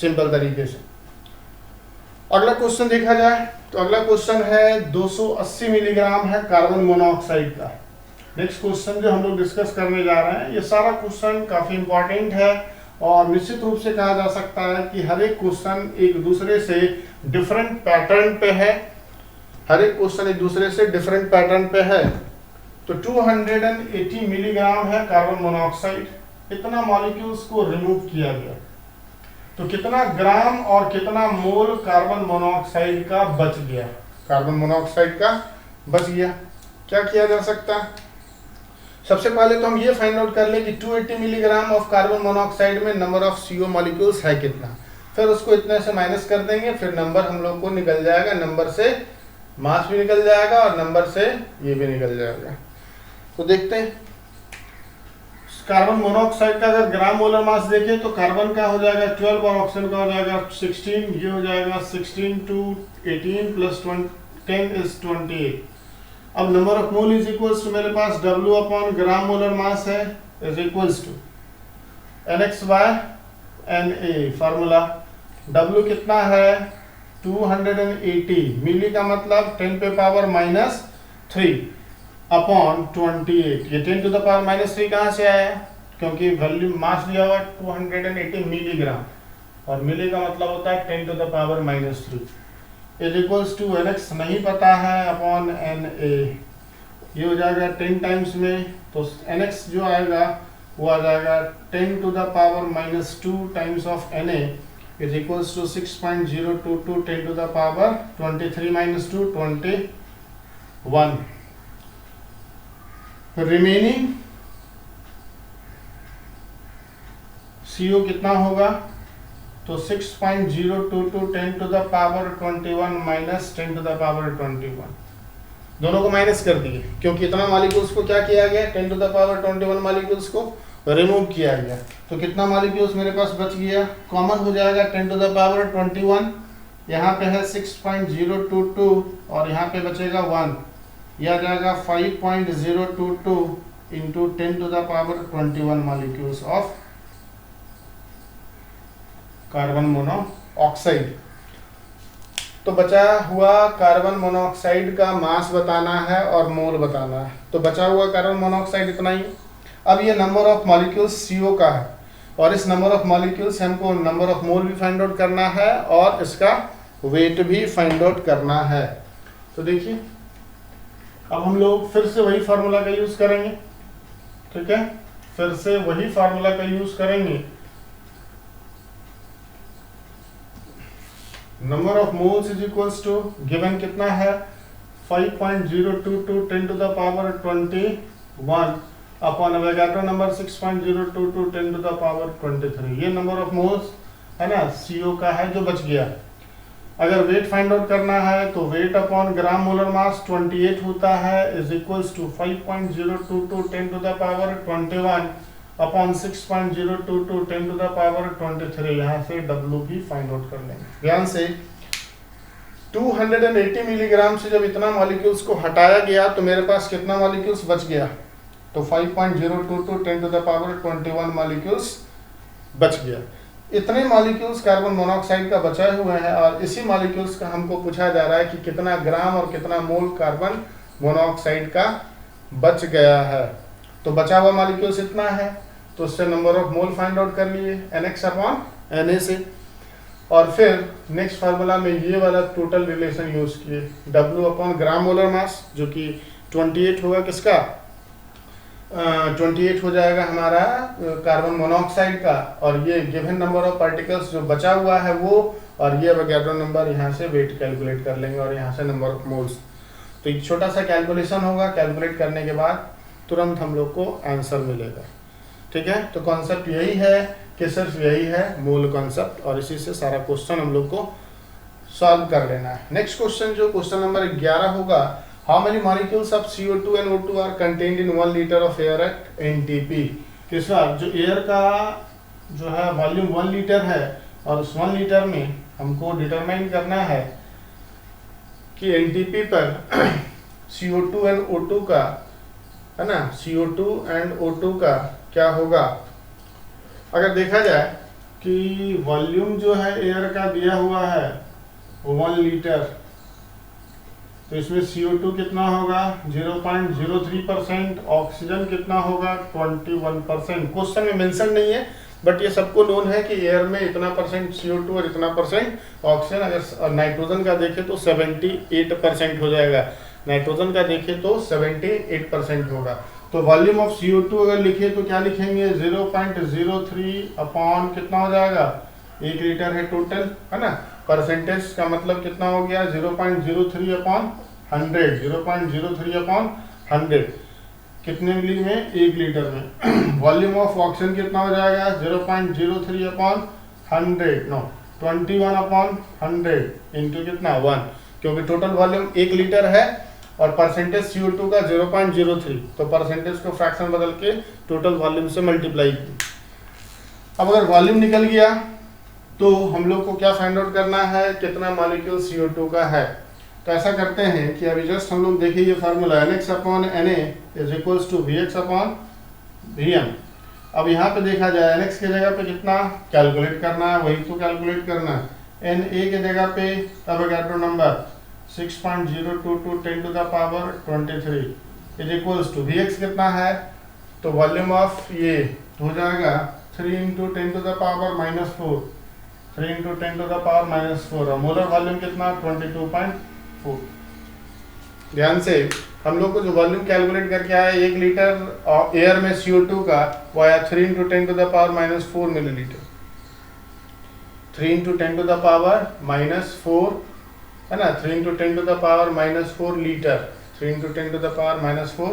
सिंपल तरीके से। अगला क्वेश्चन देखा जाए तो अगला क्वेश्चन है 280 मिलीग्राम है कार्बन मोनोऑक्साइड का। नेक्स्ट क्वेश्चन जो हम लोग डिस्कस करने जा रहे हैं, ये सारा क्वेश्चन काफी इंपॉर्टेंट है और निश्चित रूप से कहा जा सकता है कि हर एक क्वेश्चन एक दूसरे से डिफरेंट पैटर्न पे है। हर एक क्वेश्चन एक दूसरे से डिफरेंट पैटर्न पे है। तो 280 मिलीग्राम है कार्बन मोनोऑक्साइड, इतना मॉलिक्यूल्स को रिमूव किया गया। तो कितना ग्राम और कितना मोल कार्बन मोनोऑक्साइड का बच गया, कार्बन मोनोऑक्साइड का बच गया। क्या किया जा सकता है, सबसे पहले तो हम ये फाइंड आउट कर लें कि 280 मिलीग्राम ऑफ कार्बन मोनोऑक्साइड में नंबर ऑफ CO मॉलिक्यूल्स है कितना, फिर उसको इतने से माइनस कर देंगे, फिर नंबर हम लोग को निकल जाएगा, नंबर से मास भी निकल जाएगा और नंबर से ये भी निकल जाएगा। तो देखते हैं कार्बन मोनोऑक्साइड का अगर ग्राम मोलर मास देखें तो कार्बन का हो जाएगा 12 और ऑक्सीजन का हो जाएगा 16। ये हो जाएगा 16 to 18 प्लस 10 is 28। अब number of mole is equals to मेरे पास W upon gram molar mass है is equals to NX/Na formula. W कितना है 280, मिली का मतलब 10 पे पावर -3 अपॉन 28। ये 10 टू द पावर -3 कहाँ से आया, क्योंकि वॉल्यूम मास दिया हुआ 280 मिलीग्राम और मिली का मतलब होता है 10 to the power -3 is equals to NX नहीं पता है अपॉन Na। ये हो जाएगा 10 टाइम्स में, तो NX जो आएगा वो आ जाएगा 10 to the power -2 times of Na is equals to 6.022 10 to the power 23 - 2 21। Remaining CO कितना होगा, तो 6.022 10 to the power 21 minus 10 to the power 21। दोनों को माइनस कर दिए क्योंकि इतना मॉलिक्यूल्स को क्या किया गया, 10 टू द पावर 21 मॉलिक्यूल्स को रिमूव किया गया। तो कितना मॉलिक्यूल्स मेरे पास बच गया, कॉमन हो जाएगा 10 टू द पावर 21, यहाँ पे है 6.022 और यहाँ पे बचेगा 1, यह आ जाएगा 5.022 into 10 to the power 21 molecules of carbon monoxide. तो बचा हुआ कार्बन मोनोऑक्साइड का मास बताना है और मोल बताना है। तो बचा हुआ कार्बन मोनोऑक्साइड इतना ही। अब ये नंबर ऑफ मॉलिक्यूल्स CO का है और इस नंबर ऑफ मॉलिक्यूल्स हमको नंबर ऑफ मोल भी फाइंड आउट करना है और इसका वेट भी फाइंड आउट करना है। तो देखिए अब हम लोग फिर से वही फार्मूला का यूज करेंगे, ठीक है, फिर से वही फार्मूला का यूज करेंगे। Number of moles is equals to given कितना है 5.022 10 to the power 21 upon Avogadro number 6.022 10 to the power 23। ये नंबर ऑफ मोल्स है ना CO का है जो बच गया। अगर वेट फाइंड आउट करना है तो weight upon gram molar mass 28 होता है is equals to 5.022 10 to the power 21 upon 6.022 10 to the power 23। यहाँ से W भी फाइंड आउट कर लेंगे ध्यान से। 280 मिलीग्राम से जब इतना मॉलिक्यूल्स को हटाया गया तो मेरे पास कितना मॉलिक्यूल्स बच गया, तो 5.022 10 टू द पावर 21 मॉलिक्यूल्स बच गया। इतने मॉलिक्यूल्स कार्बन मोनोऑक्साइड का बचा हुए हैं और इसी मॉलिक्यूल्स का हमको पूछा जा रहा है कि कितना ग्राम और कितना मोल कार्बन मोनोऑक्साइड का बच गया है। तो बचा हुआ मॉलिक्यूल्स इतना है, तो उससे number of mole find out कर लिए NX अपॉन Na से। और फिर नेक्स्ट फार्मूला में ये वाला टोटल रिलेशन यूज किए, W अपॉन ग्राम मोलर मास, जो कि 28 होगा किसका, 28 हो जाएगा हमारा कार्बन मोनोऑक्साइड का, और ये गिवन नंबर ऑफ पार्टिकल्स जो बचा हुआ है वो, और ये अवोगाड्रो नंबर यहाँ से वेट कैलकुलेट कर लेंगे, और यहाँ से नंबर ऑफ मोल्स। तो एक छोटा सा कैलकुलेशन होगा, कैलकुलेट करने के बाद तुरंत हम लोग को आंसर मिलेगा। ठीक है, तो कॉन्सेप्ट यही है कि सिर्फ यही है मूल कॉन्सेप्ट, और इसी से सारा क्वेश्चन हम लोग को सॉल्व कर लेना है। नेक्स्ट क्वेश्चन जो क्वेश्चन नंबर 11 होगा, how many molecules of CO2 and O2 are contained in 1 litre of air at NTP। किस बार जो एयर का जो है वॉल्यूम 1 लीटर है, और उस 1 लीटर में हमको डिटरमाइन करना है कि NTP पर CO2 एंड O2 का, है ना, CO2 एंड O2 का क्या होगा। अगर देखा जाए कि वॉल्यूम जो है एयर का दिया हुआ है 1 लीटर, तो इसमें CO2 कितना होगा 0.03%, ऑक्सीजन कितना होगा 21%। क्वेश्चन में मेंशन नहीं है, बट ये सबको नोन है कि एयर में इतना परसेंट CO2 और इतना परसेंट ऑक्सीजन। अगर नाइट्रोजन का देखें तो 78% हो जाएगा, नाइट्रोजन का देखें तो 78% होगा। तो वॉल्यूम ऑफ CO2 अगर लिखे तो क्या लिखेंगे 0.03 अपॉन कितना हो जाएगा 1 लीटर है टोटल, है ना। परसेंटेज का मतलब कितना हो गया 0.03 अपॉन 100, 0.03 अपॉन 100 कितने मिली में 1 लीटर में। वॉल्यूम ऑफ ऑक्सीजन कितना हो जाएगा 0.03 अपॉन 100, नो 21 अपॉन 100 इंटू कितना 1, क्योंकि टोटल वॉल्यूम 1 लीटर है और परसेंटेज CO2 का 0.03, तो परसेंटेज को फ्रैक्शन बदल के टोटल वॉल्यूम से मल्टीप्लाई की। अब अगर वॉल्यूम निकल गया तो हम लोग को क्या फाइंड आउट करना है, कितना मॉलिक्यूल CO2 का है। तो ऐसा करते हैं कि अभी जस्ट हम लोग देखिए ये formula NX upon Na is equals to Vx upon Vm। अब यहाँ पे देखा जाए NX की जगह पे कितना कैलकुलेट करना है, वही तो कैलकुलेट करना है। Na की जगह पे Avogadro number 6.022 10 to the power 23 is equals to Vx कितना है, तो वॉल्यूम ऑफ ये हो जाएगा 3 into 10 to the power -4, 3 into 10 to the power -4, और मोलर वॉल्यूम कितना 22.4। ध्यान से हम लोग को जो वॉल्यूम कैलकुलेट करके आया 1 लीटर एयर में CO2 का, वो आया 3 into 10 to the power -4 millilitre, 3 into 10 to the power -4, है ना, 3 into 10 to the power -4 litre, 3 into 10 to the power -4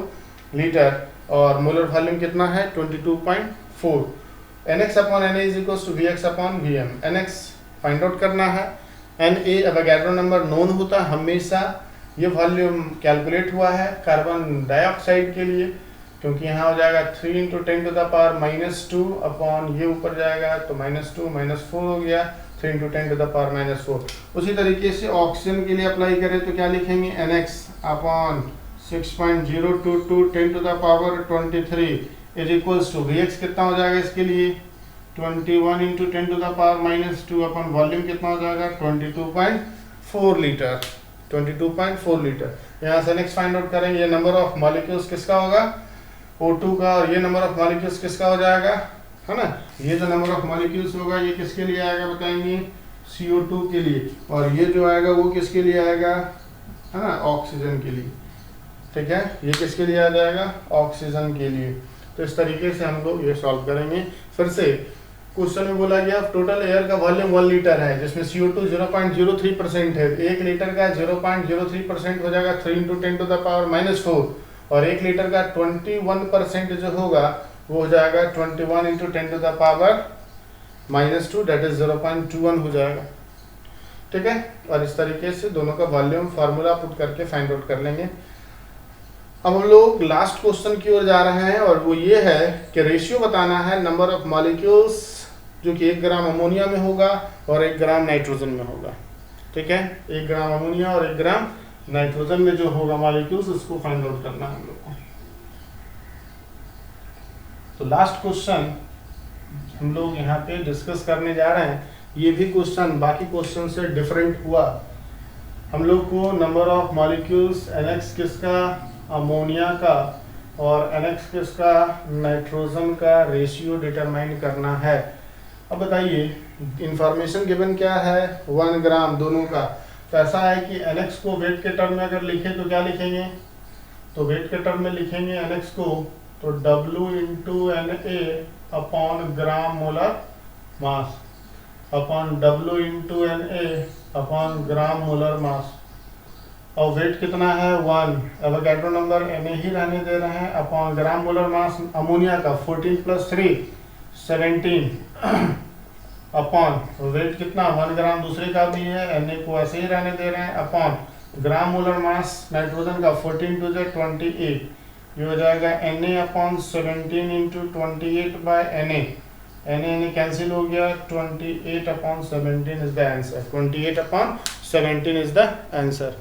litre, और मोलर वॉल्यूम कितना है 22.4। NX upon Na is equals to Vx upon Vm। NX find out करना है, Na Avogadro number known होता है हमेशा। ये वॉल्यूम कैलकुलेट हुआ है कार्बन डाइऑक्साइड के लिए, क्योंकि यहाँ हो जाएगा 3 into 10 to the power -2 upon ये ऊपर जाएगा तो -2 -4 हो गया, 3 इंटू 10 टू द पावर -4। उसी तरीके से ऑक्सीजन के लिए अप्लाई करें तो क्या लिखेंगे NX upon 6.022 10 to the power 23 is equals to Vx कितना हो जाएगा इसके लिए 21 into 10 to the power -2 upon volume कितना हो जाएगा 22.4 लीटर, 22.4 लीटर। यहाँ से नेक्स्ट फाइंड आउट करेंगे ये नंबर ऑफ मॉलिक्यूल्स किसका होगा O2 का, और ये नंबर ऑफ मॉलिक्यूल्स किसका हो जाएगा, है ना। ये जो नंबर ऑफ मॉलिक्यूल्स होगा ये किसके लिए आएगा बताएंगे CO2 के लिए, और ये जो आएगा वो किसके लिए आएगा, है ना, ऑक्सीजन के लिए। ठीक है, ये किसके लिए आ जाएगा ऑक्सीजन के लिए। तो इस तरीके से हम लोग ये सॉल्व करेंगे। फिर से क्वेश्चन में बोला गया टोटल एयर का वॉल्यूम 1 लीटर है, जिसमें CO2 0.03% है, 1 लीटर का 0.03% हो जाएगा 3 इंटू 10 टू द पावर -4, और 1 लीटर का 21% जो होगा वो हो जाएगा 21 into 10 to the power -2, that is 0.21 हो जाएगा। ठीक है, और इस तरीके से दोनों का वॉल्यूम फार्मूला पुट करके फाइंड आउट कर लेंगे। अब हम लोग लास्ट क्वेश्चन की ओर जा रहे हैं, और वो ये है कि रेशियो बताना है नंबर ऑफ मॉलिक्यूल्स जो कि 1 ग्राम अमोनिया में होगा और 1 ग्राम नाइट्रोजन में होगा। ठीक है, 1 ग्राम अमोनिया और 1 ग्राम नाइट्रोजन में जो होगा मॉलिक्यूल्स उसको फाइंड आउट करना है हम लोग को। तो लास्ट क्वेश्चन हम लोग यहाँ पे डिस्कस करने जा रहे हैं। ये भी क्वेश्चन बाकी क्वेश्चन से डिफरेंट हुआ। हम लोग को नंबर ऑफ मॉलिक्यूल्स NX किसका अमोनिया का और NX किसका नाइट्रोजन का रेशियो डिटरमाइन करना है। अब बताइए इंफॉर्मेशन गिवन क्या है 1 ग्राम दोनों का। तो ऐसा है कि NX को वेट के टर्म में अगर लिखें तो क्या लिखेंगे, तो वेट के टर्म में लिखेंगे NX को तो W into NA upon gram molar mass upon W into NA upon gram molar मास। और वेट कितना है 1, एवोगैड्रो नंबर Na ही रहने दे रहे हैं अपॉन ग्राम मोलर मास अमोनिया का 14 + 3 17 अपॉन वेट कितना 1 ग्राम दूसरे का भी है, Na को ऐसे ही रहने दे रहे हैं upon gram molar mass nitrogen का 14 × 28, ये हो जाएगा Na अपॉन 17 × 28 बाय Na। Na कैंसिल हो गया, 28 upon 17 is the answer, 28 upon 17 is the answer.